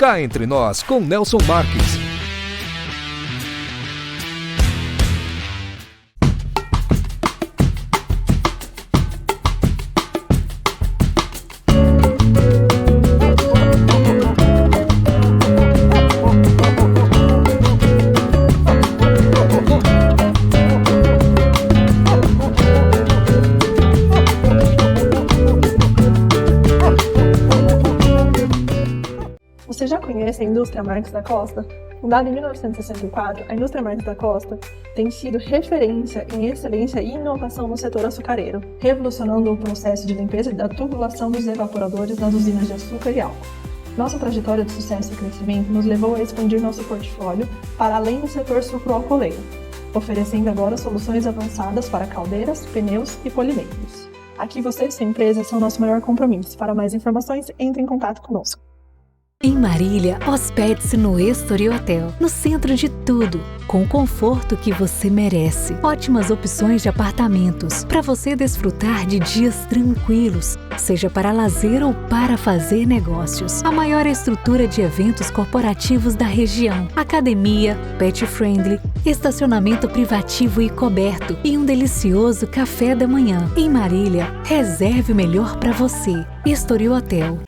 Cá Entre Nós, com Nelson Marques. Você já conhece a indústria Marques da Costa? Fundada em 1964, a indústria Marques da Costa tem sido referência em excelência e inovação no setor açucareiro, revolucionando o processo de limpeza da tubulação dos evaporadores das usinas de açúcar e álcool. Nossa trajetória de sucesso e crescimento nos levou a expandir nosso portfólio para além do setor sucroalcooleiro, oferecendo agora soluções avançadas para caldeiras, pneus e polimeiros. Aqui você e sua empresa são nosso maior compromisso. Para mais informações, entre em contato conosco. Em Marília, hospede-se no Story Hotel, no centro de tudo, com o conforto que você merece. Ótimas opções de apartamentos, para você desfrutar de dias tranquilos, seja para lazer ou para fazer negócios. A maior estrutura de eventos corporativos da região, academia, pet friendly, estacionamento privativo e coberto e um delicioso café da manhã. Em Marília, reserve o melhor para você. Story Hotel.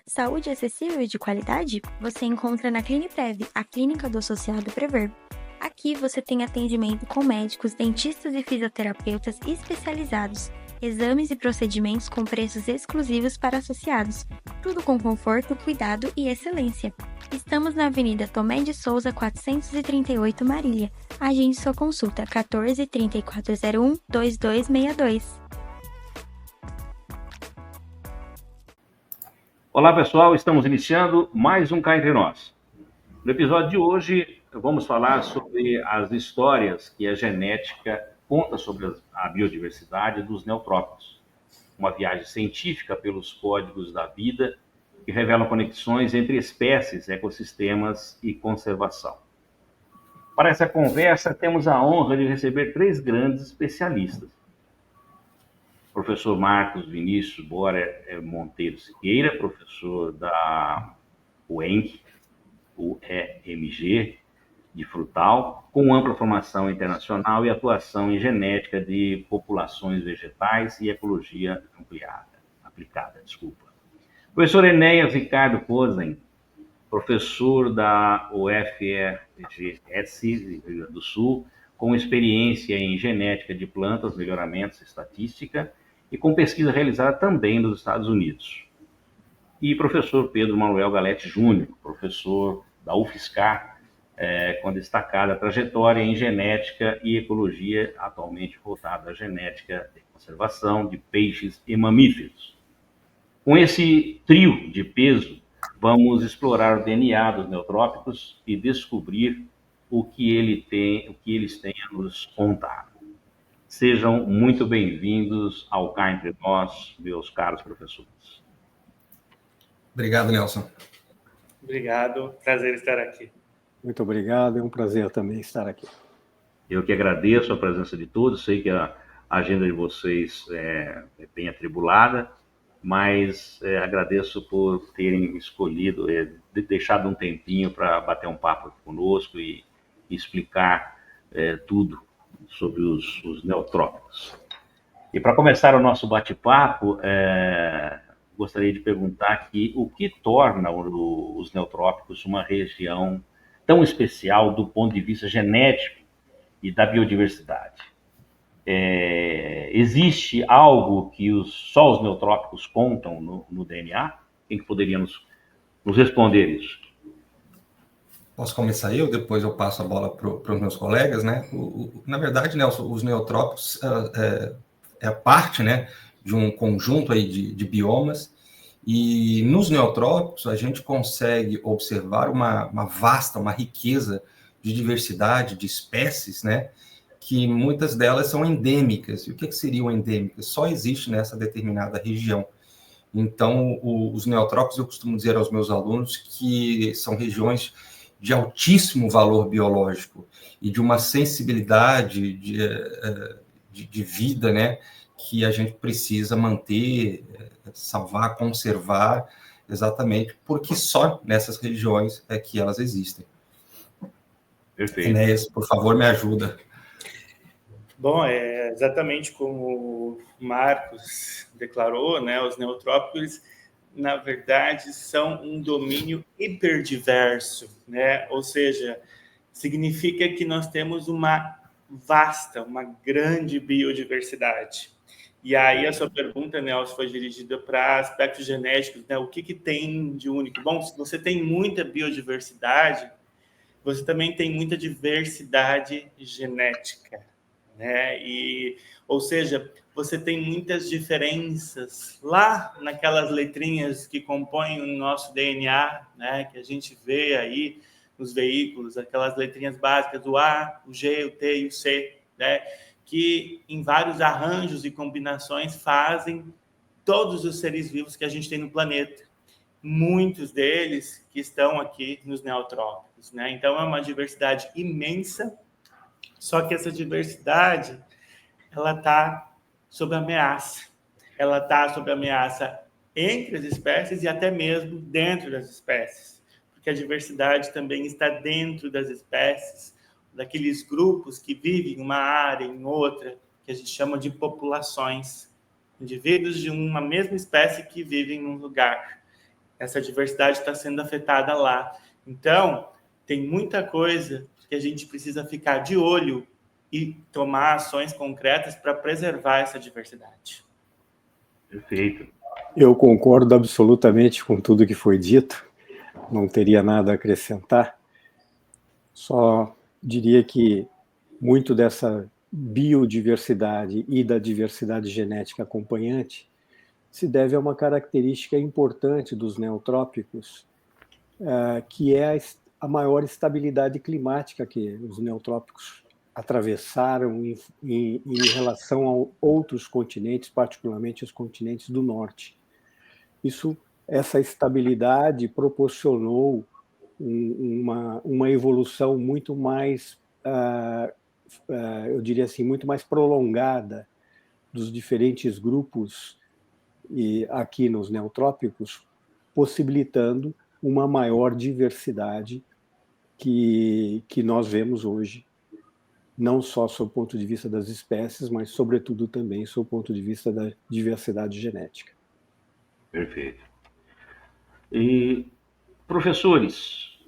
Saúde acessível e de qualidade? Você encontra na Cliniprev, a clínica do associado Prever. Aqui você tem atendimento com médicos, dentistas e fisioterapeutas especializados, exames e procedimentos com preços exclusivos para associados, tudo com conforto, cuidado e excelência. Estamos na Avenida Tomé de Souza, 438 Marília. Agende sua consulta 14 3401 2262. Olá pessoal, estamos iniciando mais um Cá Entre Nós. No episódio de hoje vamos falar sobre as histórias que a genética conta sobre a biodiversidade dos neotrópicos. Uma viagem científica pelos códigos da vida que revelam conexões entre espécies, ecossistemas e conservação. Para essa conversa temos a honra de receber três grandes especialistas. Professor Marcos Vinícius Borer Monteiro Siqueira, professor da UEMG, de Frutal, com ampla formação internacional e atuação em genética de populações vegetais e ecologia aplicada. Professor Enéas Ricardo Posen, professor da UFRGS, Rio Grande do Sul, com experiência em genética de plantas, melhoramentos, estatística, e com pesquisa realizada também nos Estados Unidos. E professor Pedro Manuel Galete Júnior, professor da UFSCar, com destacada trajetória em genética e ecologia, atualmente voltado à genética de conservação de peixes e mamíferos. Com esse trio de peso, vamos explorar o DNA dos neotrópicos e descobrir o que eles têm a nos contar. Sejam muito bem-vindos ao Cá Entre Nós, meus caros professores. Obrigado, Nelson. Obrigado, prazer estar aqui. Muito obrigado, é um prazer também estar aqui. Eu que agradeço a presença de todos, sei que a agenda de vocês é bem atribulada, mas agradeço por terem escolhido, deixado um tempinho para bater um papo conosco e explicar tudo sobre os neotrópicos. E para começar o nosso bate-papo, gostaria de perguntar aqui o que torna os neotrópicos uma região tão especial do ponto de vista genético e da biodiversidade. Existe algo que só os neotrópicos contam no DNA? Quem que poderia nos responder isso? Posso começar eu, depois eu passo a bola para os meus colegas, né? Na verdade, Nelson, os neotrópicos é a parte, né, de um conjunto aí de biomas, e nos neotrópicos a gente consegue observar uma vasta, uma riqueza de diversidade de espécies, né, que muitas delas são endêmicas. E o que seriam endêmicas? Só existe nessa determinada região. Então, os neotrópicos, eu costumo dizer aos meus alunos que são regiões de altíssimo valor biológico e de uma sensibilidade de vida, né, que a gente precisa manter, salvar, conservar, exatamente, porque só nessas regiões é que elas existem. Perfeito. Enéas, por favor, me ajuda. Bom, exatamente como o Marcos declarou, né, os neotrópicos, na verdade, são um domínio hiperdiverso, né? Ou seja, significa que nós temos uma vasta, uma grande biodiversidade. E aí a sua pergunta, Nelson, foi dirigida para aspectos genéticos, né? O que tem de único? Bom, se você tem muita biodiversidade, você também tem muita diversidade genética, né? Ou seja, você tem muitas diferenças lá naquelas letrinhas que compõem o nosso DNA, né? Que a gente vê aí nos veículos, aquelas letrinhas básicas do A, o G, o T e o C, né? Que em vários arranjos e combinações fazem todos os seres vivos que a gente tem no planeta. Muitos deles que estão aqui nos neotrópicos, né? Então, é uma diversidade imensa, só que essa diversidade, ela está sob ameaça. Ela está sob ameaça entre as espécies e até mesmo dentro das espécies, porque a diversidade também está dentro das espécies, daqueles grupos que vivem em uma área, em outra, que a gente chama de populações, indivíduos de uma mesma espécie que vivem num lugar. Essa diversidade está sendo afetada lá. Então, tem muita coisa que a gente precisa ficar de olho e tomar ações concretas para preservar essa diversidade. Perfeito. Eu concordo absolutamente com tudo que foi dito, não teria nada a acrescentar, só diria que muito dessa biodiversidade e da diversidade genética acompanhante se deve a uma característica importante dos neotrópicos, que é a maior estabilidade climática que os neotrópicos atravessaram em relação a outros continentes, particularmente os continentes do norte. Essa estabilidade proporcionou uma evolução muito mais, eu diria assim, muito mais prolongada dos diferentes grupos aqui nos neotrópicos, possibilitando uma maior diversidade que nós vemos hoje, não só sob o ponto de vista das espécies, mas, sobretudo, também sob o ponto de vista da diversidade genética. Perfeito. E, professores,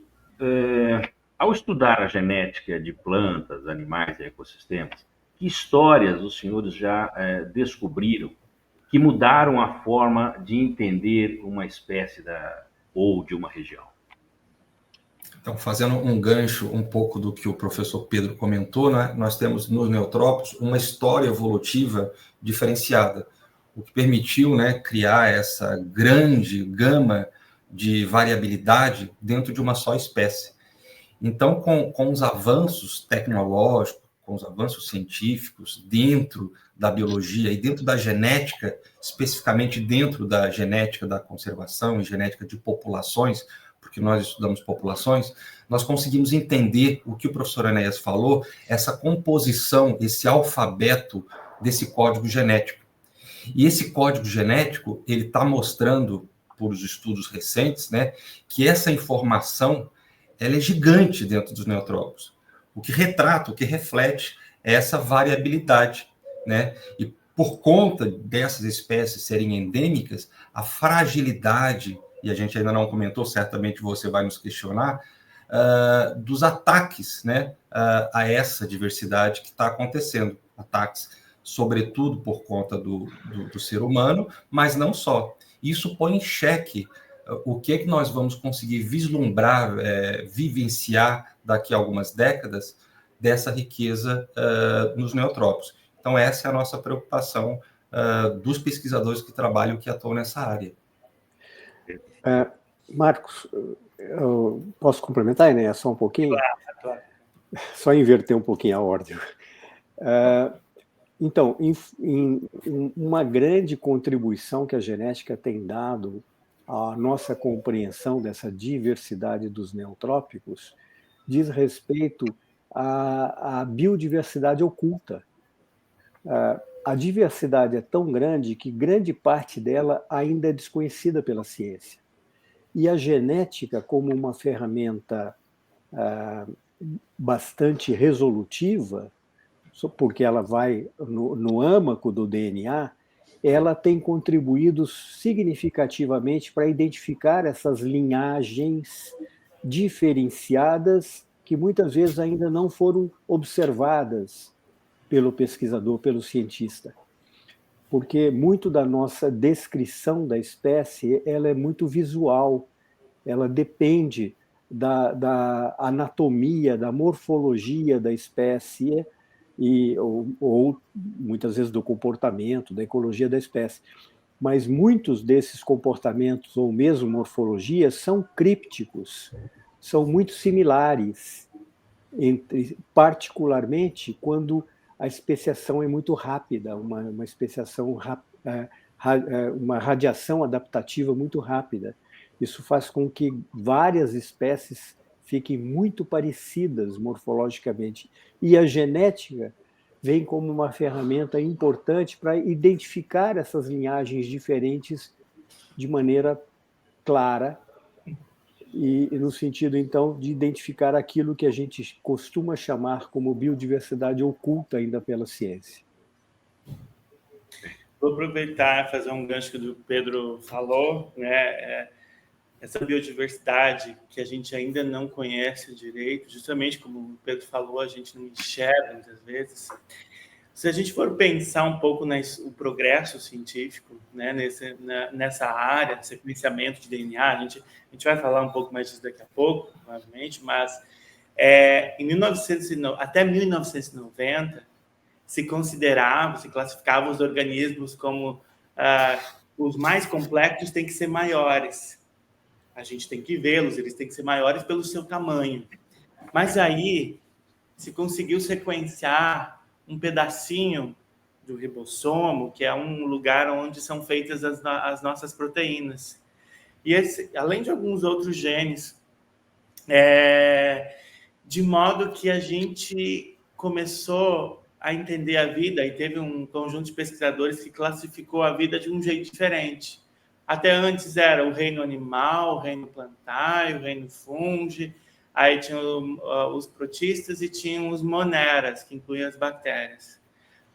ao estudar a genética de plantas, animais e ecossistemas, que histórias os senhores já descobriram que mudaram a forma de entender uma espécie ou de uma região? Então, fazendo um gancho um pouco do que o professor Pedro comentou, né, nós temos nos neotrópicos uma história evolutiva diferenciada, o que permitiu, né, criar essa grande gama de variabilidade dentro de uma só espécie. Então, com os avanços tecnológicos, com os avanços científicos dentro da biologia e dentro da genética, especificamente dentro da genética da conservação e genética de populações, porque nós estudamos populações, nós conseguimos entender o que o professor Enéas falou, essa composição, esse alfabeto desse código genético. E esse código genético, ele está mostrando, por os estudos recentes, né, que essa informação ela é gigante dentro dos neotrópicos. O que retrata, o que reflete essa variabilidade, né? E por conta dessas espécies serem endêmicas, a fragilidade, e a gente ainda não comentou, certamente você vai nos questionar, dos ataques, né, a essa diversidade que está acontecendo. Ataques, sobretudo, por conta do ser humano, mas não só. Isso põe em xeque o que é que nós vamos conseguir vislumbrar, vivenciar daqui a algumas décadas dessa riqueza nos neotrópicos. Então, essa é a nossa preocupação dos pesquisadores que trabalham, que atuam nessa área. Marcos, eu posso complementar, Enéas, só um pouquinho? Claro. Só inverter um pouquinho a ordem. Então, uma grande contribuição que a genética tem dado à nossa compreensão dessa diversidade dos neotrópicos diz respeito à biodiversidade oculta. A diversidade é tão grande que grande parte dela ainda é desconhecida pela ciência. E a genética, como uma ferramenta bastante resolutiva, porque ela vai no âmago do DNA, ela tem contribuído significativamente para identificar essas linhagens diferenciadas que muitas vezes ainda não foram observadas pelo pesquisador, pelo cientista. Porque muito da nossa descrição da espécie ela é muito visual, ela depende da anatomia, da morfologia da espécie, ou muitas vezes do comportamento, da ecologia da espécie. Mas muitos desses comportamentos, ou mesmo morfologias, são crípticos, são muito similares, particularmente quando a especiação é muito rápida, uma especiação, uma radiação adaptativa muito rápida. Isso faz com que várias espécies fiquem muito parecidas morfologicamente. E a genética vem como uma ferramenta importante para identificar essas linhagens diferentes de maneira clara e no sentido, então, de identificar aquilo que a gente costuma chamar como biodiversidade oculta ainda pela ciência. Vou aproveitar e fazer um gancho que o Pedro falou, né? Essa biodiversidade que a gente ainda não conhece direito, justamente como o Pedro falou, a gente não enxerga muitas vezes. Se a gente for pensar um pouco no progresso científico, né, nessa área, sequenciamento de DNA, a gente vai falar um pouco mais disso daqui a pouco, provavelmente, mas até 1990 se classificava os organismos como os mais complexos têm que ser maiores. A gente tem que vê-los, eles têm que ser maiores pelo seu tamanho. Mas aí se conseguiu sequenciar um pedacinho do ribossomo, que é um lugar onde são feitas as nossas proteínas. E além de alguns outros genes, de modo que a gente começou a entender a vida, e teve um conjunto de pesquisadores que classificou a vida de um jeito diferente. Até antes era o reino animal, o reino plantário, o reino fungi, aí tinha os protistas e tinham os moneras, que incluíam as bactérias.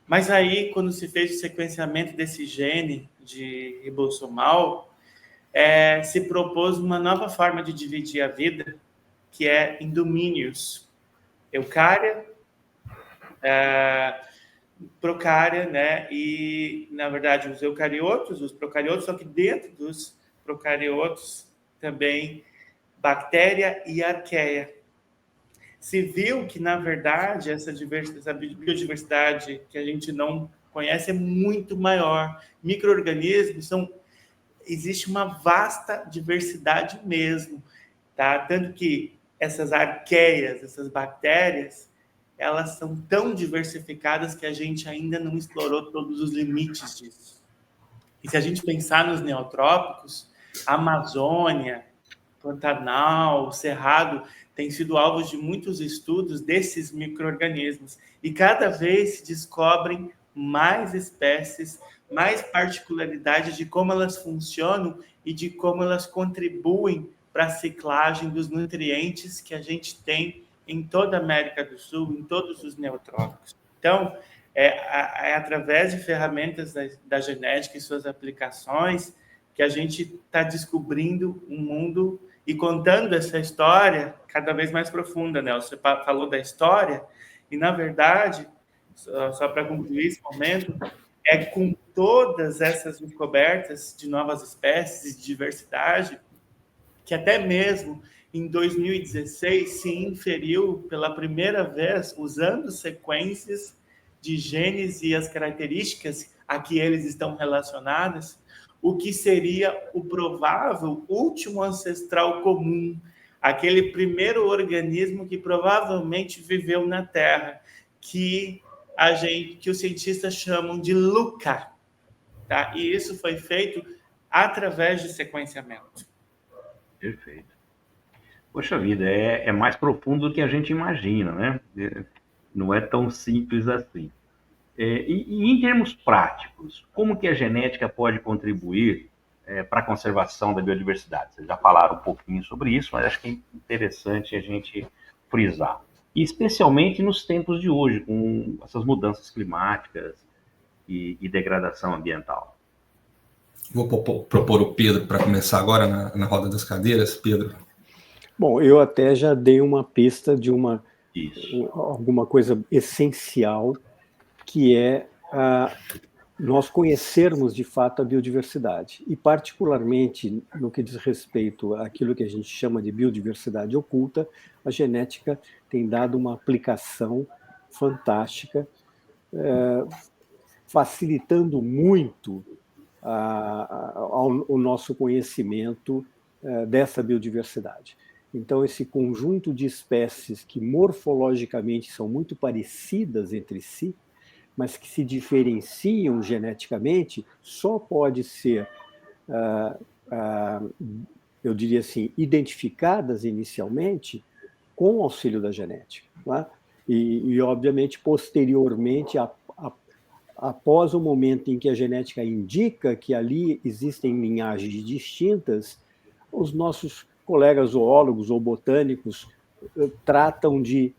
Mas aí, quando se fez o sequenciamento desse gene de ribossomal, se propôs uma nova forma de dividir a vida, que é em domínios. Eucária, procária, né? E, na verdade, os eucariotos, os procariotos, só que dentro dos procariotos também bactéria e arqueia. Se viu que, na verdade, essa biodiversidade que a gente não conhece é muito maior. Micro-organismos existe uma vasta diversidade mesmo, tá? Tanto que essas arqueias, essas bactérias, elas são tão diversificadas que a gente ainda não explorou todos os limites disso. E se a gente pensar nos neotrópicos, a Amazônia, Pantanal, Cerrado, têm sido alvos de muitos estudos desses micro-organismos. E cada vez se descobrem mais espécies, mais particularidades de como elas funcionam e de como elas contribuem para a ciclagem dos nutrientes que a gente tem em toda a América do Sul, em todos os neotrópicos. Então, É através de ferramentas da genética e suas aplicações que a gente está descobrindo um mundo e contando essa história cada vez mais profunda, né? Você falou da história e, na verdade, só para concluir esse momento, é com todas essas descobertas de novas espécies, de diversidade, que até mesmo em 2016 se inferiu pela primeira vez, usando sequências de genes e as características a que eles estão relacionados, o que seria o provável último ancestral comum, aquele primeiro organismo que provavelmente viveu na Terra, que os cientistas chamam de LUCA, tá? E isso foi feito através de sequenciamento. Perfeito. Poxa vida, é mais profundo do que a gente imagina, né? Não é tão simples assim. E em termos práticos, como que a genética pode contribuir para a conservação da biodiversidade? Vocês já falaram um pouquinho sobre isso, mas acho que é interessante a gente frisar. E especialmente nos tempos de hoje, com essas mudanças climáticas e degradação ambiental. Vou propor o Pedro para começar agora na roda das cadeiras. Pedro. Bom, eu até já dei uma pista de Isso. alguma coisa essencial, que é nós conhecermos de fato a biodiversidade, e particularmente no que diz respeito àquilo que a gente chama de biodiversidade oculta, a genética tem dado uma aplicação fantástica, facilitando muito o nosso conhecimento dessa biodiversidade. Então, esse conjunto de espécies que morfologicamente são muito parecidas entre si, mas que se diferenciam geneticamente, só pode ser, eu diria assim, identificadas inicialmente com o auxílio da genética. Tá? E, obviamente, posteriormente, após o momento em que a genética indica que ali existem linhagens distintas, os nossos colegas zoólogos ou botânicos tratam de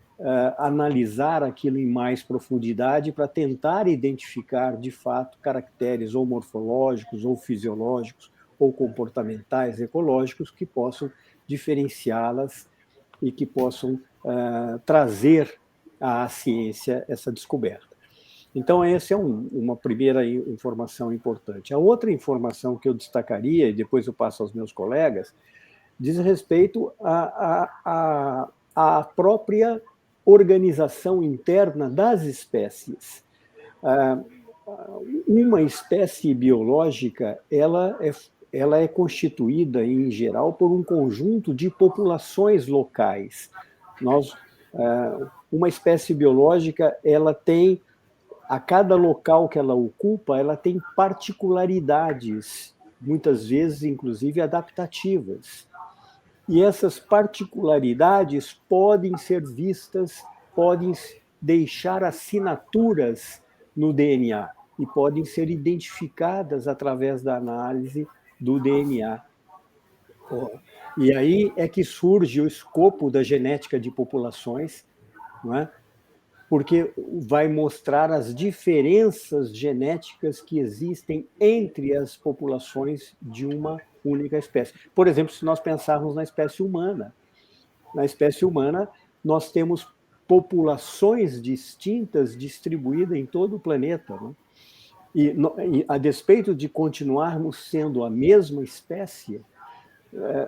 analisar aquilo em mais profundidade para tentar identificar, de fato, caracteres ou morfológicos, ou fisiológicos, ou comportamentais, ecológicos, que possam diferenciá-las e que possam trazer à ciência essa descoberta. Então, essa é uma primeira informação importante. A outra informação que eu destacaria, e depois eu passo aos meus colegas, diz respeito à própria organização interna das espécies. Uma espécie biológica, ela é constituída, em geral, por um conjunto de populações locais. Uma espécie biológica, ela tem, a cada local que ela ocupa, ela tem particularidades, muitas vezes, inclusive, adaptativas. E essas particularidades podem ser vistas, podem deixar assinaturas no DNA e podem ser identificadas através da análise do DNA. E aí é que surge o escopo da genética de populações, não é? Porque vai mostrar as diferenças genéticas que existem entre as populações de uma única espécie. Por exemplo, se nós pensarmos na espécie humana, nós temos populações distintas distribuídas em todo o planeta, né? E a despeito de continuarmos sendo a mesma espécie,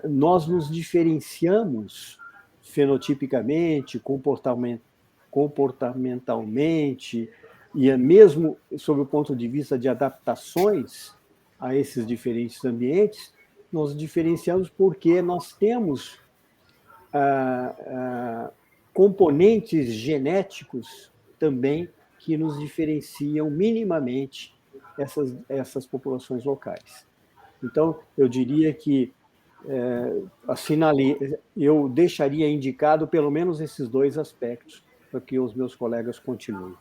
nós nos diferenciamos fenotipicamente, comportamentalmente, e mesmo sob o ponto de vista de adaptações a esses diferentes ambientes, nós diferenciamos porque nós temos componentes genéticos também que nos diferenciam minimamente essas populações locais. Então, eu diria que eu deixaria indicado pelo menos esses dois aspectos para que os meus colegas continuem.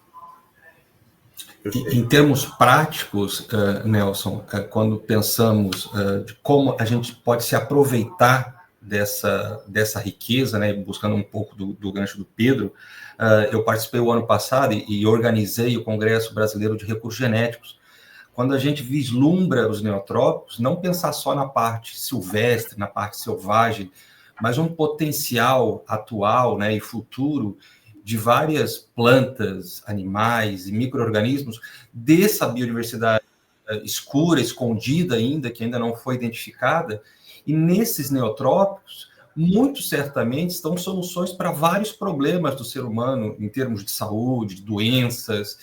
Em termos práticos, Nelson, quando pensamos de como a gente pode se aproveitar dessa riqueza, né, buscando um pouco do gancho do Pedro, eu participei o ano passado e organizei o Congresso Brasileiro de Recursos Genéticos. Quando a gente vislumbra os neotrópicos, não pensar só na parte silvestre, na parte selvagem, mas um potencial atual, né, e futuro de várias plantas, animais e micro-organismos dessa biodiversidade escura, escondida ainda, que ainda não foi identificada. E nesses neotrópicos, muito certamente estão soluções para vários problemas do ser humano, em termos de saúde, de doenças,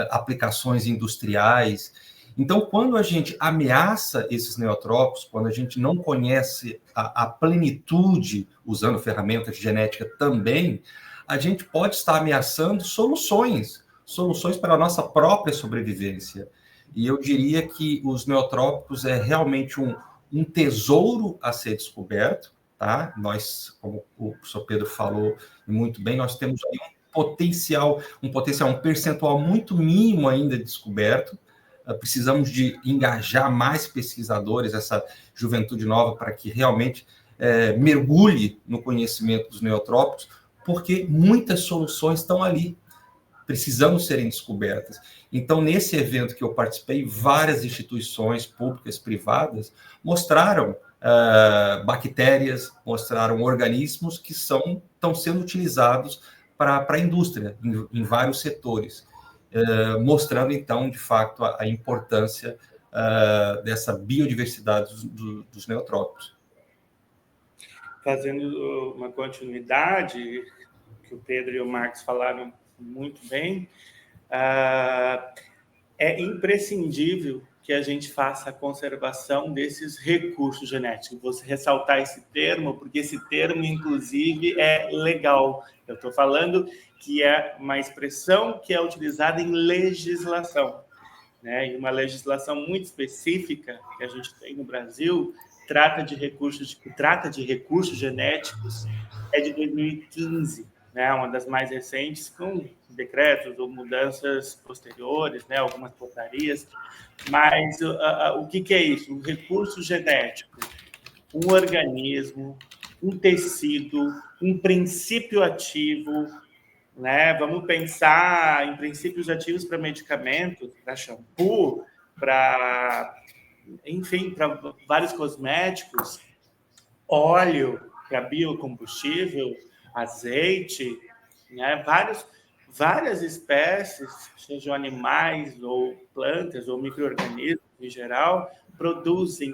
aplicações industriais. Então, quando a gente ameaça esses neotrópicos, quando a gente não conhece a plenitude, usando ferramentas de genética também, a gente pode estar ameaçando soluções para a nossa própria sobrevivência. E eu diria que os neotrópicos é realmente um tesouro a ser descoberto, tá? Nós, como o professor Pedro falou muito bem, nós temos aí um percentual muito mínimo ainda descoberto. Precisamos de engajar mais pesquisadores, essa juventude nova, para que realmente mergulhe no conhecimento dos neotrópicos, porque muitas soluções estão ali, precisam serem descobertas. Então, nesse evento que eu participei, várias instituições públicas, privadas, mostraram bactérias, mostraram organismos que estão sendo utilizados para a indústria, em vários setores, mostrando, então, de fato, a importância dessa biodiversidade dos neotrópicos. Fazendo uma continuidade, que o Pedro e o Marcos falaram muito bem, é imprescindível que a gente faça a conservação desses recursos genéticos. Vou ressaltar esse termo, porque esse termo, inclusive, é legal. Eu estou falando que é uma expressão que é utilizada em legislação, né? E uma legislação muito específica que a gente tem no Brasil trata de recursos genéticos, é de 2015, né? Uma das mais recentes, com decretos ou mudanças posteriores, né? Algumas portarias. Mas o que é isso? Um recurso genético, um organismo, um tecido, um princípio ativo, né? Vamos pensar em princípios ativos para medicamentos, para shampoo, enfim, para vários cosméticos, óleo para biocombustível, azeite, né? Várias espécies, sejam animais ou plantas ou micro-organismos em geral, produzem,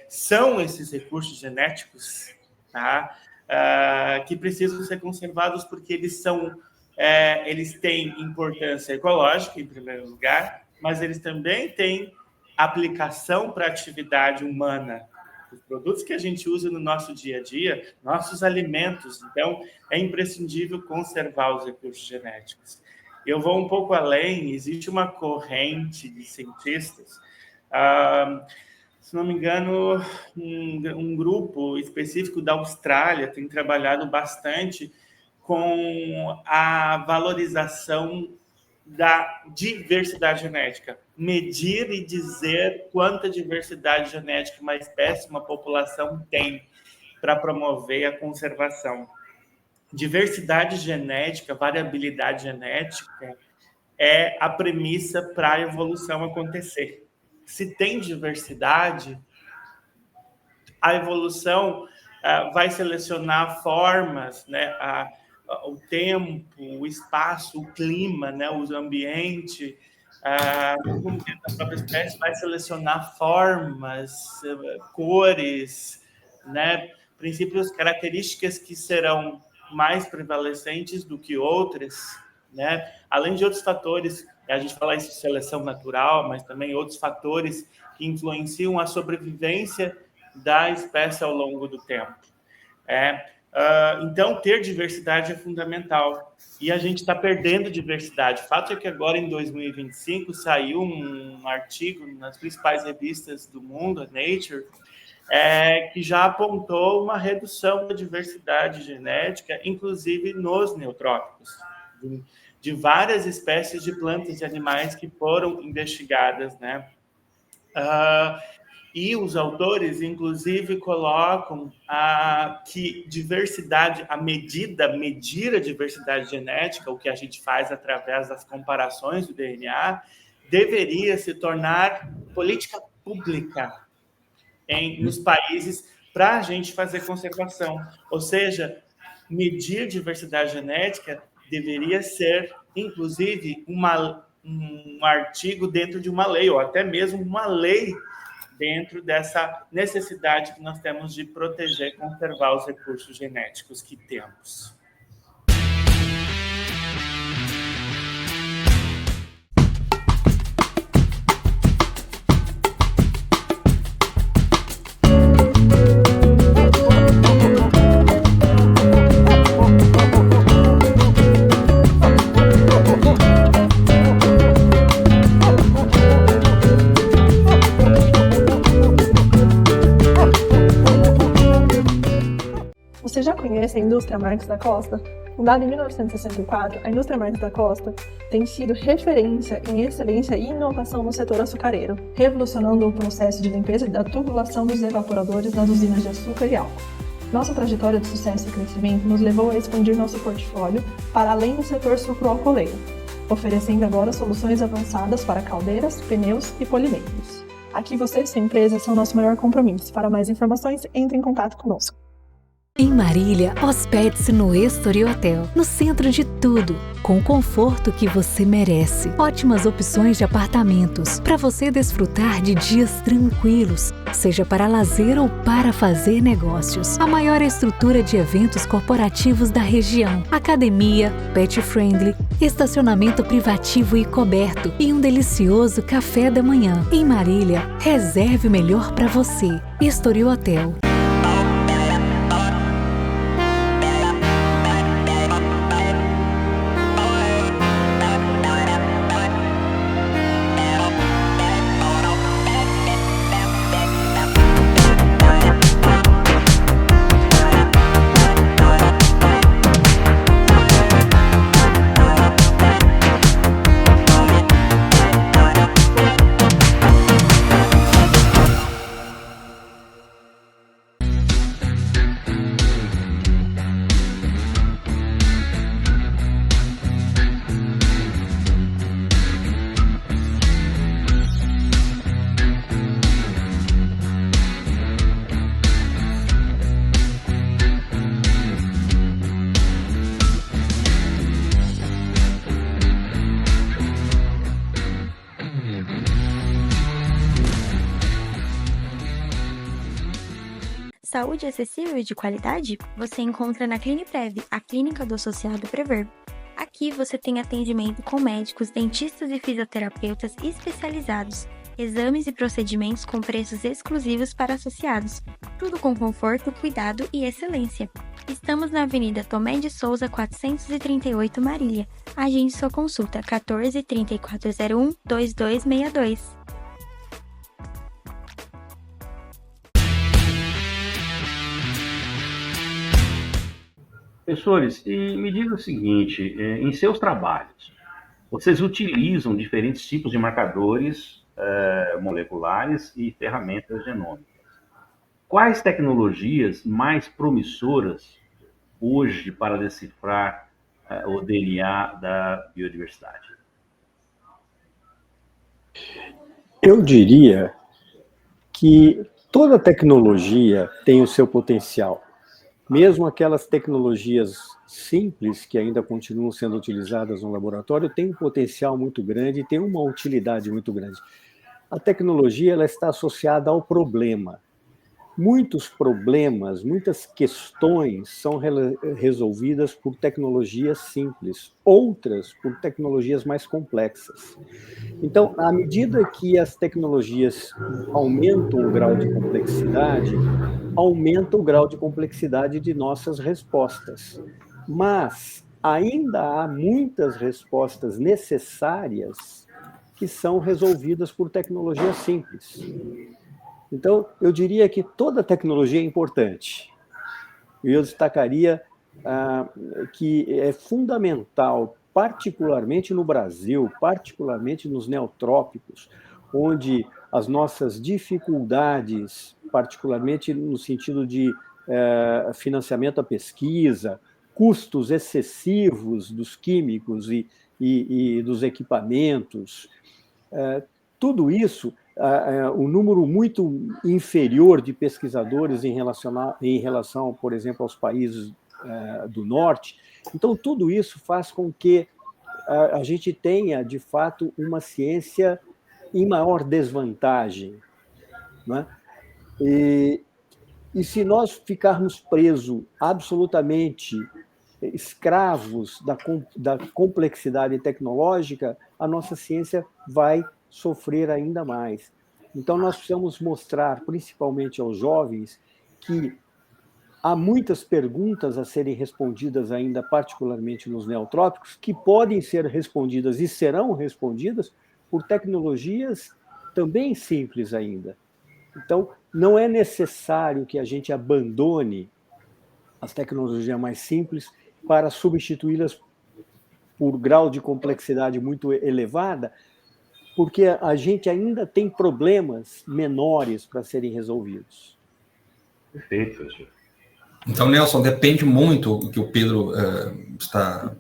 são esses recursos genéticos, tá? Que precisam ser conservados porque eles têm importância ecológica, em primeiro lugar, mas eles também têm aplicação para a atividade humana. Os produtos que a gente usa no nosso dia a dia, nossos alimentos. Então, é imprescindível conservar os recursos genéticos. Eu vou um pouco além, existe uma corrente de cientistas, se não me engano, um grupo específico da Austrália tem trabalhado bastante com a valorização da diversidade genética. Medir e dizer quanta diversidade genética uma espécie, uma população tem para promover a conservação. Diversidade genética, variabilidade genética é a premissa para a evolução acontecer. Se tem diversidade, a evolução vai selecionar formas, né, o tempo, o espaço, o clima, né, o ambiente, dentro da própria espécie, vai selecionar formas, cores, né, princípios, características que serão mais prevalecentes do que outras, né, além de outros fatores, a gente fala isso de seleção natural, mas também outros fatores que influenciam a sobrevivência da espécie ao longo do tempo. Então, ter diversidade é fundamental. E a gente está perdendo diversidade. O fato é que agora, em 2025, saiu um artigo nas principais revistas do mundo, a Nature, que já apontou uma redução da diversidade genética, inclusive nos neotrópicos, de várias espécies de plantas e animais que foram investigadas, né? E os autores, inclusive, colocam que diversidade, medir a diversidade genética, o que a gente faz através das comparações do DNA, deveria se tornar política pública nos países para a gente fazer conservação. Ou seja, medir diversidade genética deveria ser, inclusive, um artigo dentro de uma lei, ou até mesmo uma lei dentro dessa necessidade que nós temos de proteger e conservar os recursos genéticos que temos. Você já conhece a indústria Marques da Costa? Fundada em 1964, a indústria Marques da Costa tem sido referência em excelência e inovação no setor açucareiro, revolucionando o processo de limpeza da tubulação dos evaporadores nas usinas de açúcar e álcool. Nossa trajetória de sucesso e crescimento nos levou a expandir nosso portfólio para além do setor sucroalcooleiro, oferecendo agora soluções avançadas para caldeiras, pneus e polimentos. Aqui você e sua empresa são nosso maior compromisso. Para mais informações, entre em contato conosco. Em Marília, hospede-se no Estoril Hotel, no centro de tudo, com o conforto que você merece. Ótimas opções de apartamentos, para você desfrutar de dias tranquilos, seja para lazer ou para fazer negócios. A maior estrutura de eventos corporativos da região, academia, pet friendly, estacionamento privativo e coberto e um delicioso café da manhã. Em Marília, reserve o melhor para você. Estoril Hotel. Saúde acessível e de qualidade? Você encontra na Cliniprev, a clínica do associado Prever. Aqui você tem atendimento com médicos, dentistas e fisioterapeutas especializados, exames e procedimentos com preços exclusivos para associados, tudo com conforto, cuidado e excelência. Estamos na Avenida Tomé de Souza, 438 Marília. Agende sua consulta 14 3401 2262. Professores, e me diga o seguinte, em seus trabalhos, vocês utilizam diferentes tipos de marcadores moleculares e ferramentas genômicas. Quais tecnologias mais promissoras hoje para decifrar o DNA da biodiversidade? Eu diria que toda tecnologia tem o seu potencial. Mesmo aquelas tecnologias simples que ainda continuam sendo utilizadas no laboratório têm um potencial muito grande e têm uma utilidade muito grande. A tecnologia ela está associada ao problema. Muitos problemas, muitas questões são resolvidas por tecnologias simples, outras por tecnologias mais complexas. Então, à medida que as tecnologias aumentam o grau de complexidade, aumenta o grau de complexidade de nossas respostas. Mas ainda há muitas respostas necessárias que são resolvidas por tecnologias simples. Então, eu diria que toda tecnologia é importante. E eu destacaria que é fundamental, particularmente no Brasil, particularmente nos neotrópicos, onde as nossas dificuldades, particularmente no sentido de financiamento à pesquisa, custos excessivos dos químicos e dos equipamentos, tudo isso, um número muito inferior de pesquisadores em relação, por exemplo, aos países do norte. Então, tudo isso faz com que a gente tenha, de fato, uma ciência em maior desvantagem, né? E se nós ficarmos presos absolutamente escravos da complexidade tecnológica, a nossa ciência vai sofrer ainda mais. Então, nós precisamos mostrar, principalmente aos jovens, que há muitas perguntas a serem respondidas ainda, particularmente nos neotrópicos, que podem ser respondidas e serão respondidas por tecnologias também simples ainda. Então, não é necessário que a gente abandone as tecnologias mais simples para substituí-las por grau de complexidade muito elevada, porque a gente ainda tem problemas menores para serem resolvidos. Perfeito, professor. Então, Nelson, depende muito, o que o Pedro está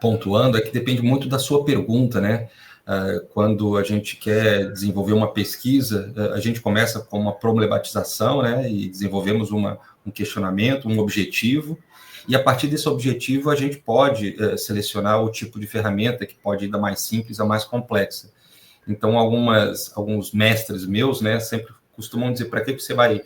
pontuando, é que depende muito da sua pergunta, né? Quando a gente quer desenvolver uma pesquisa, a gente começa com uma problematização, né? E desenvolvemos um questionamento, um objetivo, e a partir desse objetivo a gente pode selecionar o tipo de ferramenta que pode ir da mais simples à mais complexa. Então, alguns mestres meus, né, sempre costumam dizer: para que você vai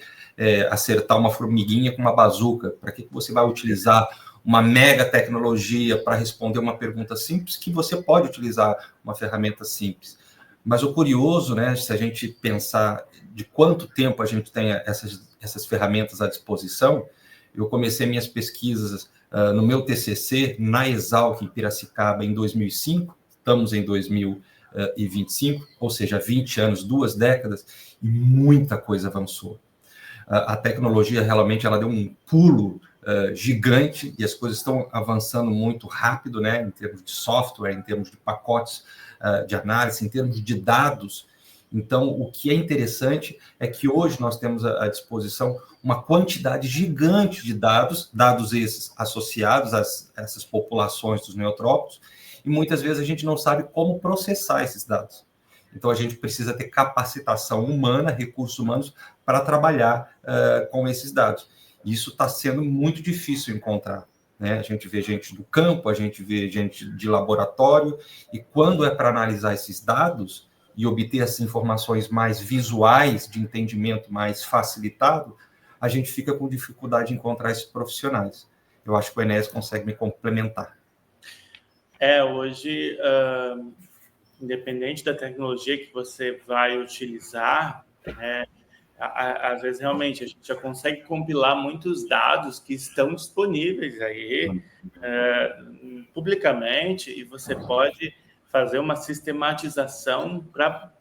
acertar uma formiguinha com uma bazuca? Para que você vai utilizar uma mega tecnologia para responder uma pergunta simples, que você pode utilizar uma ferramenta simples? Mas o curioso, né, se a gente pensar de quanto tempo a gente tem essas ferramentas à disposição, eu comecei minhas pesquisas no meu TCC, na Exalc, em Piracicaba, em 2005, estamos em 2025, ou seja, 20 anos, 2 décadas, e muita coisa avançou. A tecnologia realmente ela deu um pulo gigante e as coisas estão avançando muito rápido, né, em termos de software, em termos de pacotes de análise, em termos de dados. Então, o que é interessante é que hoje nós temos à disposição uma quantidade gigante de dados esses associados a essas populações dos neotrópicos, e muitas vezes a gente não sabe como processar esses dados. Então, a gente precisa ter capacitação humana, recursos humanos, para trabalhar com esses dados. Isso está sendo muito difícil encontrar, né? A gente vê gente do campo, a gente vê gente de laboratório, e quando é para analisar esses dados e obter essas informações mais visuais, de entendimento mais facilitado, a gente fica com dificuldade de encontrar esses profissionais. Eu acho que o Enéas consegue me complementar. Hoje, independente da tecnologia que você vai utilizar, às vezes realmente a gente já consegue compilar muitos dados que estão disponíveis aí publicamente, e você pode fazer uma sistematização para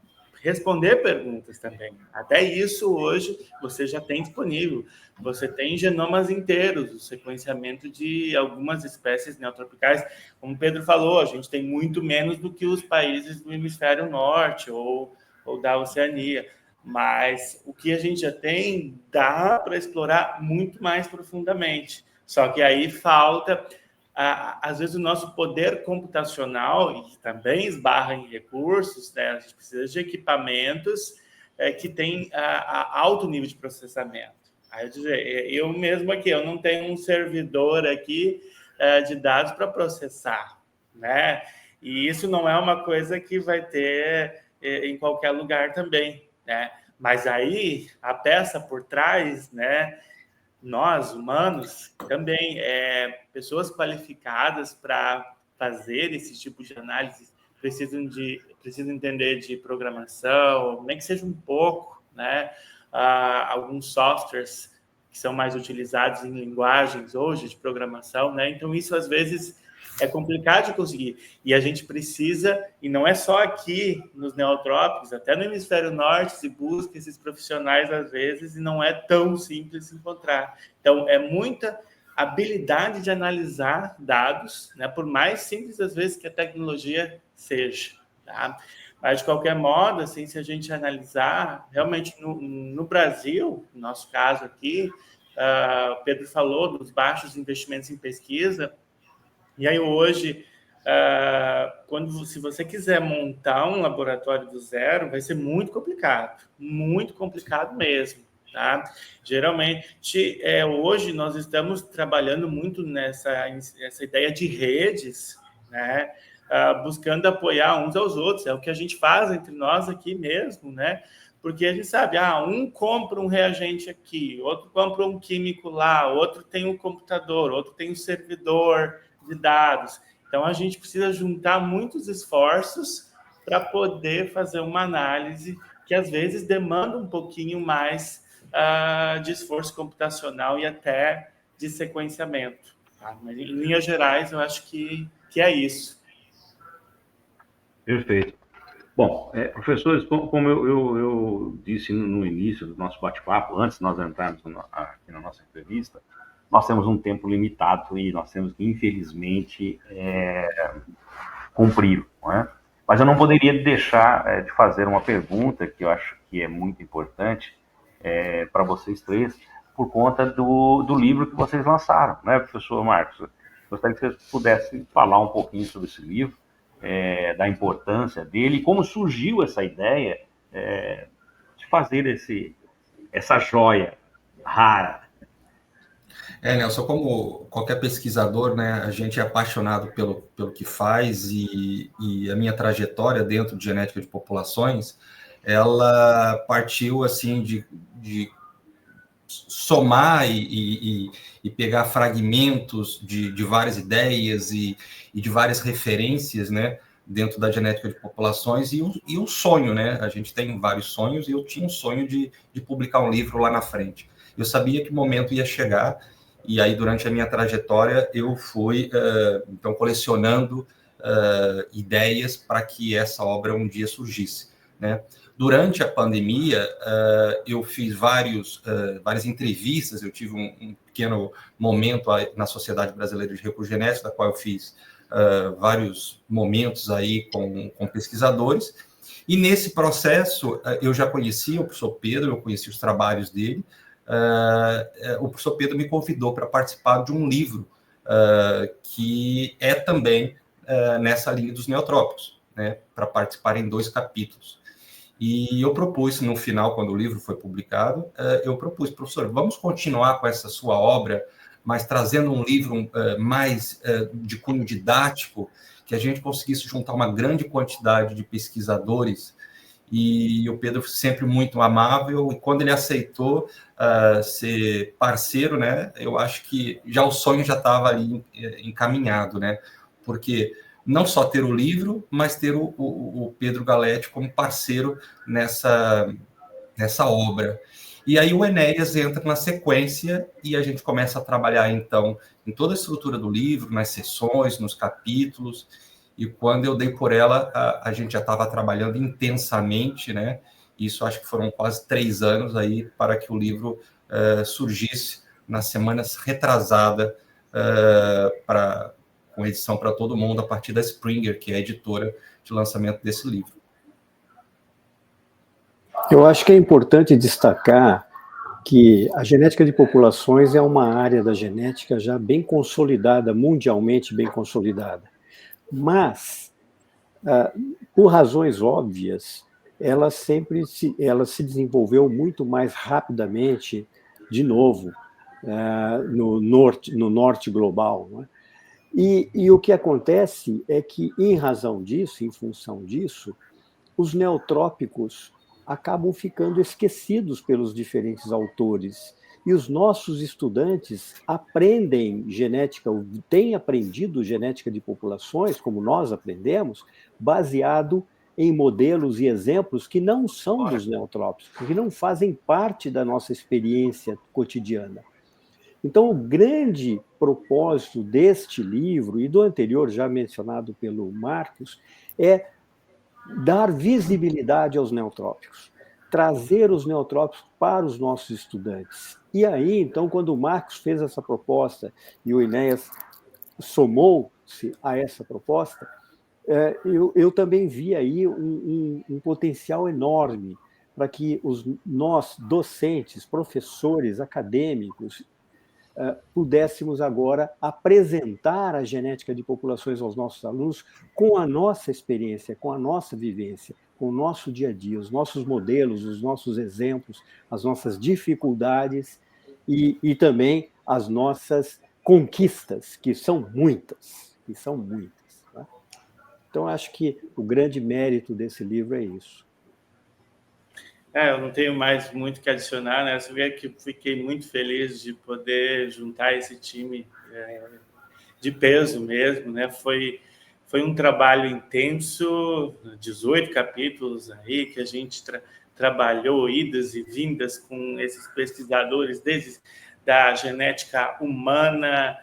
responder perguntas também. Até isso hoje você já tem disponível. Você tem genomas inteiros, o sequenciamento de algumas espécies neotropicais. Como o Pedro falou, a gente tem muito menos do que os países do hemisfério norte ou da Oceania. Mas o que a gente já tem dá para explorar muito mais profundamente. Só que aí falta, às vezes, o nosso poder computacional, e também esbarra em recursos, né? A gente precisa de equipamentos que têm alto nível de processamento. Aí eu mesmo aqui, eu não tenho um servidor aqui de dados para processar, né? E isso não é uma coisa que vai ter em qualquer lugar também, né? Mas aí a peça por trás, né? Nós, humanos, também pessoas qualificadas para fazer esse tipo de análise precisam entender de programação, nem que seja um pouco, né? Alguns softwares que são mais utilizados em linguagens hoje de programação, né? Então, isso às vezes é complicado de conseguir. E a gente precisa, e não é só aqui nos neotrópicos, até no hemisfério norte se busca esses profissionais às vezes, e não é tão simples encontrar. Então, é muita habilidade de analisar dados, né? Por mais simples às vezes que a tecnologia seja, tá? Mas, de qualquer modo, assim, se a gente analisar, realmente no Brasil, no nosso caso aqui, o Pedro falou dos baixos investimentos em pesquisa, e aí hoje, se você quiser montar um laboratório do zero, vai ser muito complicado mesmo. Tá? Geralmente, hoje nós estamos trabalhando muito nessa ideia de redes, né? Buscando apoiar uns aos outros, é o que a gente faz entre nós aqui mesmo, né? Porque a gente sabe, um compra um reagente aqui, outro compra um químico lá, outro tem um computador, outro tem um servidor de dados. Então, a gente precisa juntar muitos esforços para poder fazer uma análise que, às vezes, demanda um pouquinho mais de esforço computacional e até de sequenciamento. Tá? Mas, em linhas gerais, eu acho que é isso. Perfeito. Bom, professores, como eu disse no início do nosso bate-papo, antes de nós entrarmos aqui na nossa entrevista, nós temos um tempo limitado e nós temos que, infelizmente, cumprir, não é? Mas eu não poderia deixar de fazer uma pergunta que eu acho que é muito importante para vocês três, por conta do livro que vocês lançaram, né, professor Marcos? Gostaria que vocês pudessem falar um pouquinho sobre esse livro, da importância dele, e como surgiu essa ideia de fazer essa joia rara. Nelson, como qualquer pesquisador, né, a gente é apaixonado pelo que faz, e a minha trajetória dentro de genética de populações, ela partiu assim de somar e pegar fragmentos de várias ideias e de várias referências, né, dentro da genética de populações, e um sonho, né? A gente tem vários sonhos, e eu tinha um sonho de publicar um livro lá na frente. Eu sabia que o momento ia chegar, e aí, durante a minha trajetória, eu fui, então, colecionando ideias para que essa obra um dia surgisse, né? Durante a pandemia, eu fiz várias entrevistas, eu tive um pequeno momento na Sociedade Brasileira de Recursos Genéticos, da qual eu fiz vários momentos aí com pesquisadores, e nesse processo eu já conhecia o professor Pedro, eu conheci os trabalhos dele. O professor Pedro me convidou para participar de um livro que é também nessa linha dos neotrópicos, né, para participar em 2 capítulos. E eu propus, no final, quando o livro foi publicado, eu propus, professor, vamos continuar com essa sua obra, mas trazendo um livro mais de cunho didático, que a gente conseguisse juntar uma grande quantidade de pesquisadores. E o Pedro sempre muito amável, e quando ele aceitou ser parceiro, né, eu acho que já o sonho já estava ali encaminhado, né, porque não só ter o livro, mas ter o Pedro Galetti como parceiro nessa obra. E aí o Enéas entra na sequência, e a gente começa a trabalhar, então, em toda a estrutura do livro, nas sessões, nos capítulos, e quando eu dei por ela, a gente já estava trabalhando intensamente, né? Isso acho que foram quase 3 anos aí para que o livro surgisse nas semanas retrasada, com edição para todo mundo, a partir da Springer, que é a editora de lançamento desse livro. Eu acho que é importante destacar que a genética de populações é uma área da genética já bem consolidada, mundialmente bem consolidada. Mas, por razões óbvias, ela se desenvolveu muito mais rapidamente, de novo, no norte global, não é? E o que acontece é que, em razão disso, em função disso, os neotrópicos acabam ficando esquecidos pelos diferentes autores. E os nossos estudantes aprendem genética, têm aprendido genética de populações, como nós aprendemos, baseado em modelos e exemplos que não são dos neotrópicos, que não fazem parte da nossa experiência cotidiana. Então, o grande propósito deste livro, e do anterior já mencionado pelo Marcos, é dar visibilidade aos neotrópicos, trazer os neotrópicos para os nossos estudantes. E aí, então, quando o Marcos fez essa proposta e o Enéas somou-se a essa proposta, eu também vi aí um potencial enorme para que nós, docentes, professores, acadêmicos, pudéssemos agora apresentar a genética de populações aos nossos alunos com a nossa experiência, com a nossa vivência, com o nosso dia a dia, os nossos modelos, os nossos exemplos, as nossas dificuldades e também as nossas conquistas, que são muitas, né? Então, acho que o grande mérito desse livro é isso. Eu não tenho mais muito que adicionar, né? Você vê que fiquei muito feliz de poder juntar esse time de peso mesmo, né? Foi um trabalho intenso, 18 capítulos aí, que a gente trabalhou idas e vindas com esses pesquisadores, desde da genética humana,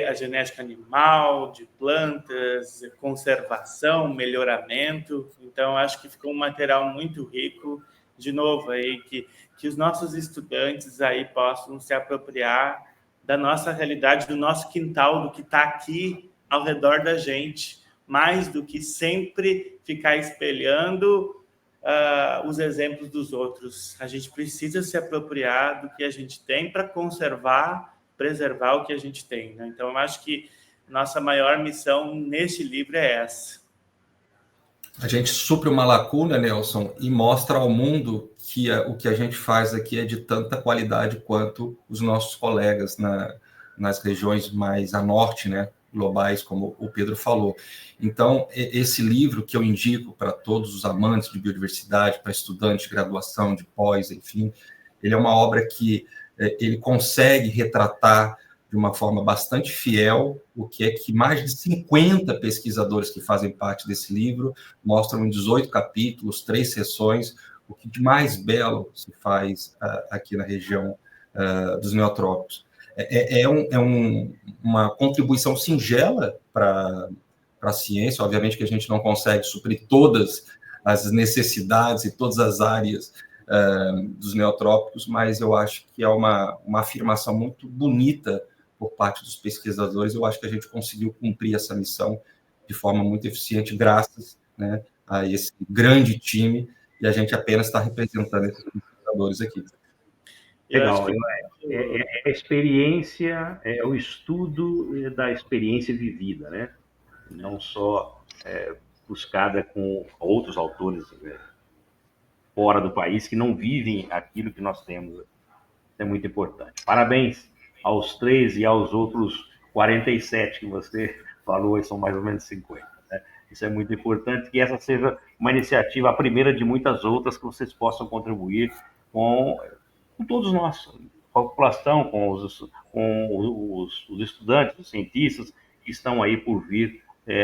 a genética animal, de plantas, conservação, melhoramento. Então, acho que ficou um material muito rico. De novo, aí, que os nossos estudantes aí possam se apropriar da nossa realidade, do nosso quintal, do que está aqui ao redor da gente, mais do que sempre ficar espelhando os exemplos dos outros. A gente precisa se apropriar do que a gente tem para conservar, preservar o que a gente tem, né? Então, eu acho que nossa maior missão neste livro é essa. A gente supre uma lacuna, Nelson, e mostra ao mundo que o que a gente faz aqui é de tanta qualidade quanto os nossos colegas nas regiões mais a norte, né, globais, como o Pedro falou. Então, esse livro que eu indico para todos os amantes de biodiversidade, para estudantes de graduação, de pós, enfim, ele é uma obra que ele consegue retratar de uma forma bastante fiel o que é que mais de 50 pesquisadores que fazem parte desse livro mostram em 18 capítulos, 3 sessões, o que de mais belo se faz aqui na região dos neotrópicos. Uma contribuição singela para a ciência. Obviamente que a gente não consegue suprir todas as necessidades e todas as áreas dos neotrópicos, mas eu acho que é uma afirmação muito bonita por parte dos pesquisadores. Eu acho que a gente conseguiu cumprir essa missão de forma muito eficiente, graças, né, a esse grande time, e a gente apenas está representando esses pesquisadores aqui. Legal. É a experiência, é o estudo da experiência vivida, né? Não só buscada com outros autores fora do país que não vivem aquilo que nós temos. Isso é muito importante. Parabéns aos 3 e aos outros 47 que você falou, e são mais ou menos 50. Né? Isso é muito importante, que essa seja uma iniciativa, a primeira de muitas outras, que vocês possam contribuir com todos nós, com a população, com os estudantes, os cientistas que estão aí por vir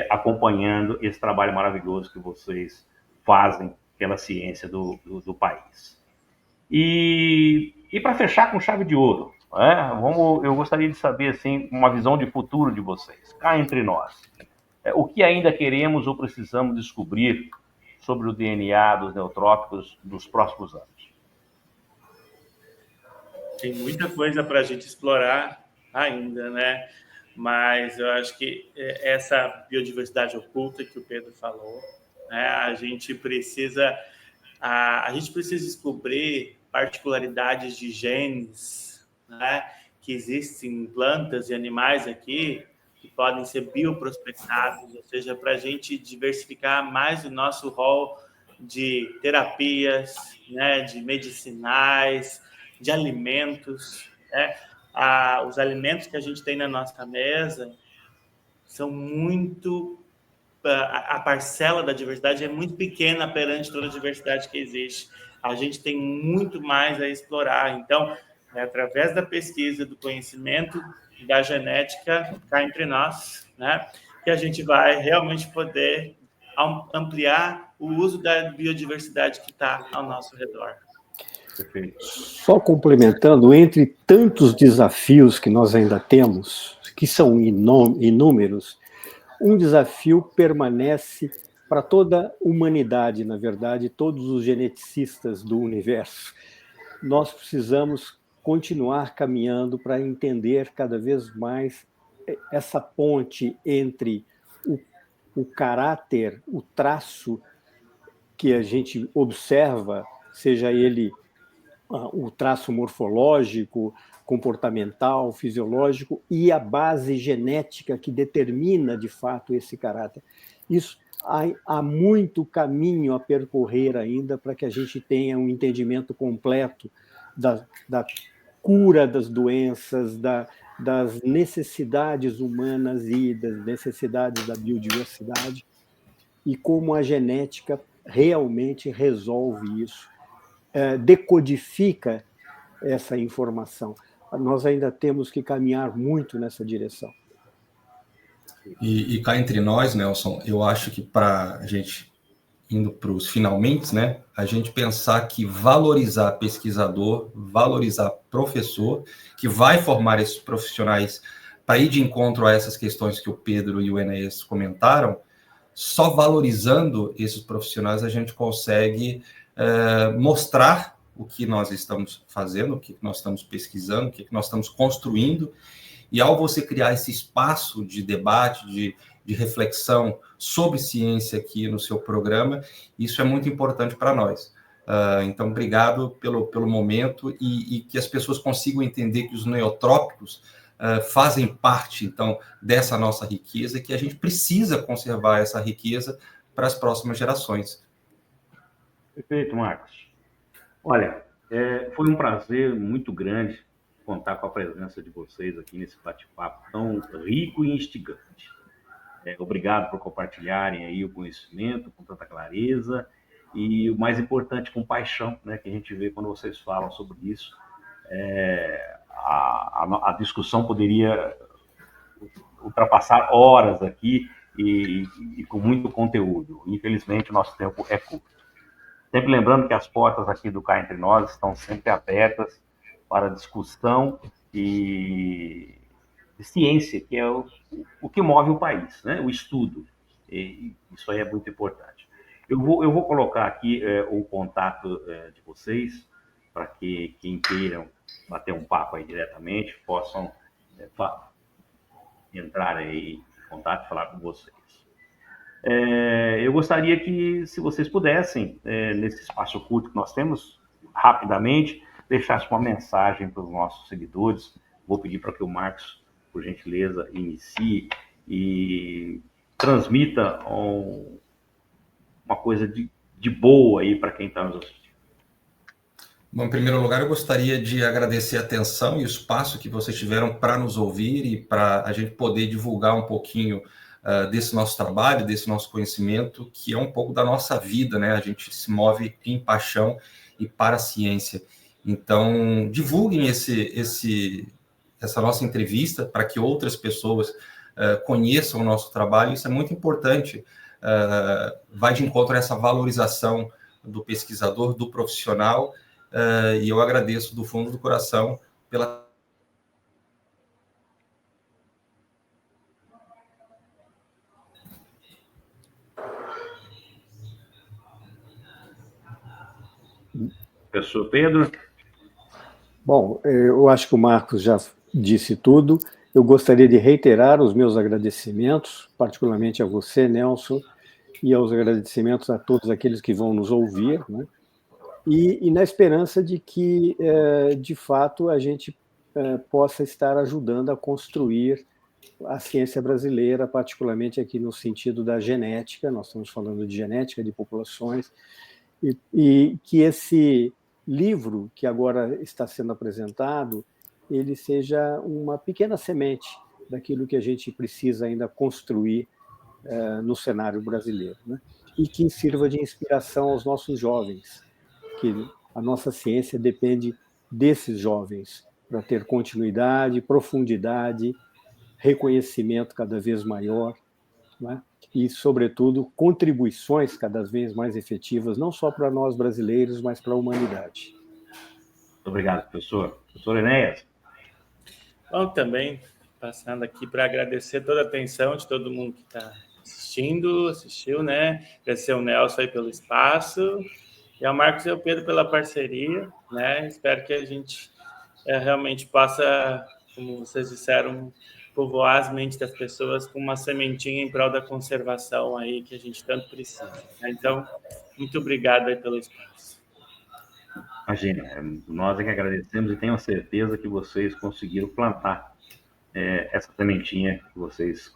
acompanhando esse trabalho maravilhoso que vocês fazem pela ciência do país. E para fechar com chave de ouro, eu gostaria de saber assim, uma visão de futuro de vocês, cá entre nós. O que ainda queremos ou precisamos descobrir sobre o DNA dos neotrópicos nos próximos anos? Tem muita coisa para a gente explorar ainda, né? Mas eu acho que essa biodiversidade oculta que o Pedro falou, né? A gente precisa descobrir particularidades de genes, né, que existem em plantas e animais aqui, que podem ser bioprospectados, ou seja, para a gente diversificar mais o nosso rol de terapias, né, de medicinais, de alimentos, né? Os alimentos que a gente tem na nossa mesa são muito... A parcela da diversidade é muito pequena perante toda a diversidade que existe. A gente tem muito mais a explorar. Então, através da pesquisa, do conhecimento, da genética, cá entre nós, né, que a gente vai realmente poder ampliar o uso da biodiversidade que está ao nosso redor. Só complementando, entre tantos desafios que nós ainda temos, que são inúmeros, um desafio permanece para toda a humanidade, na verdade, todos os geneticistas do universo. Nós precisamos continuar caminhando para entender cada vez mais essa ponte entre o caráter, o traço que a gente observa, seja ele o traço morfológico, comportamental, fisiológico e a base genética que determina, de fato, esse caráter. Isso, há muito caminho a percorrer ainda para que a gente tenha um entendimento completo da cura das doenças, das necessidades humanas e das necessidades da biodiversidade, e como a genética realmente resolve isso, decodifica essa informação. Nós ainda temos que caminhar muito nessa direção. E cá entre nós, Nelson, eu acho que para a gente, indo para os finalmente, né, a gente pensar que valorizar pesquisador, valorizar professor, que vai formar esses profissionais para ir de encontro a essas questões que o Pedro e o Enéas comentaram, só valorizando esses profissionais a gente consegue mostrar o que nós estamos fazendo, o que nós estamos pesquisando, o que nós estamos construindo. E ao você criar esse espaço de debate, de reflexão sobre ciência aqui no seu programa, isso é muito importante para nós. Então, obrigado pelo momento e que as pessoas consigam entender que os neotrópicos fazem parte, então, dessa nossa riqueza, que a gente precisa conservar essa riqueza para as próximas gerações. Perfeito, Marcos. Olha, foi um prazer muito grande contar com a presença de vocês aqui nesse bate-papo tão rico e instigante. Obrigado por compartilharem aí o conhecimento com tanta clareza e, o mais importante, com paixão, né, que a gente vê quando vocês falam sobre isso. A discussão poderia ultrapassar horas aqui e com muito conteúdo. Infelizmente, o nosso tempo é curto. Sempre lembrando que as portas aqui do Cá Entre Nós estão sempre abertas para discussão e ciência, que é o que move o país, né? O estudo. E isso aí é muito importante. Eu vou colocar aqui o contato de vocês, para que quem queiram bater um papo aí diretamente possam entrar aí em contato e falar com vocês. Eu gostaria que, se vocês pudessem, nesse espaço curto que nós temos, rapidamente, deixasse uma mensagem para os nossos seguidores. Vou pedir para que o Marcos, por gentileza, inicie e transmita uma coisa de boa aí para quem está nos assistindo. Bom, em primeiro lugar, eu gostaria de agradecer a atenção e o espaço que vocês tiveram para nos ouvir e para a gente poder divulgar um pouquinho desse nosso trabalho, desse nosso conhecimento, que é um pouco da nossa vida, né? A gente se move em paixão e para a ciência. Então, divulguem essa nossa entrevista para que outras pessoas conheçam o nosso trabalho. Isso é muito importante. Vai de encontro a essa valorização do pesquisador, do profissional, e eu agradeço do fundo do coração pela... Professor Pedro? Bom, eu acho que o Marcos já disse tudo. Eu gostaria de reiterar os meus agradecimentos, particularmente a você, Nelson, e aos agradecimentos a todos aqueles que vão nos ouvir, né? E na esperança de que, de fato, a gente possa estar ajudando a construir a ciência brasileira, particularmente aqui no sentido da genética. Nós estamos falando de genética de populações, e que esse livro que agora está sendo apresentado, ele seja uma pequena semente daquilo que a gente precisa ainda construir no cenário brasileiro, né? E que sirva de inspiração aos nossos jovens, que a nossa ciência depende desses jovens para ter continuidade, profundidade, reconhecimento cada vez maior, né? E, sobretudo, contribuições cada vez mais efetivas, não só para nós brasileiros, mas para a humanidade. Muito obrigado, professor. Professor Enéas? Bom, também passando aqui para agradecer toda a atenção de todo mundo que está assistiu, né? Agradecer ao Nelson aí pelo espaço e ao Marcos e ao Pedro pela parceria, né? Espero que a gente realmente possa como vocês disseram, povoar as mentes das pessoas com uma sementinha em prol da conservação aí que a gente tanto precisa. Então, muito obrigado aí pelo espaço. Imagina, nós é que agradecemos e tenho certeza que vocês conseguiram plantar essa sementinha que vocês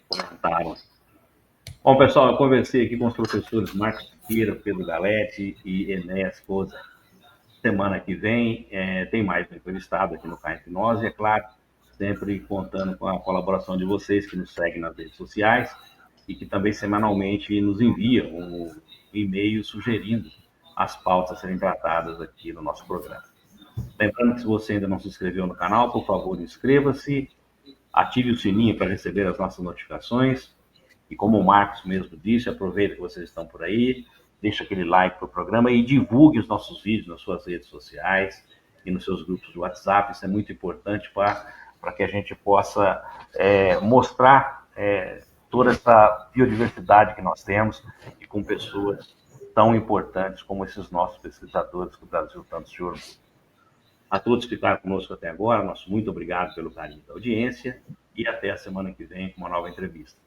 comentaram. Bom, pessoal, eu conversei aqui com os professores Marcos Siqueira, Pedro Galetti e Enéas Poza. Semana que vem tem mais um entrevistado aqui no Cá Entre Nós, e é claro, sempre contando com a colaboração de vocês que nos seguem nas redes sociais e que também semanalmente nos enviam um e-mail sugerindo as pautas a serem tratadas aqui no nosso programa. Lembrando que se você ainda não se inscreveu no canal, por favor, inscreva-se, ative o sininho para receber as nossas notificações e, como o Marcos mesmo disse, aproveita que vocês estão por aí, deixa aquele like para o programa e divulgue os nossos vídeos nas suas redes sociais e nos seus grupos de WhatsApp. Isso é muito importante para que a gente possa mostrar toda essa biodiversidade que nós temos e com pessoas tão importantes como esses nossos pesquisadores que o Brasil tanto se orgulha. A todos que ficaram conosco até agora, nosso muito obrigado pelo carinho da audiência e até a semana que vem com uma nova entrevista.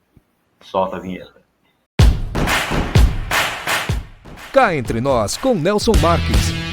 Solta a vinheta. Cá Entre Nós com Nelson Marques.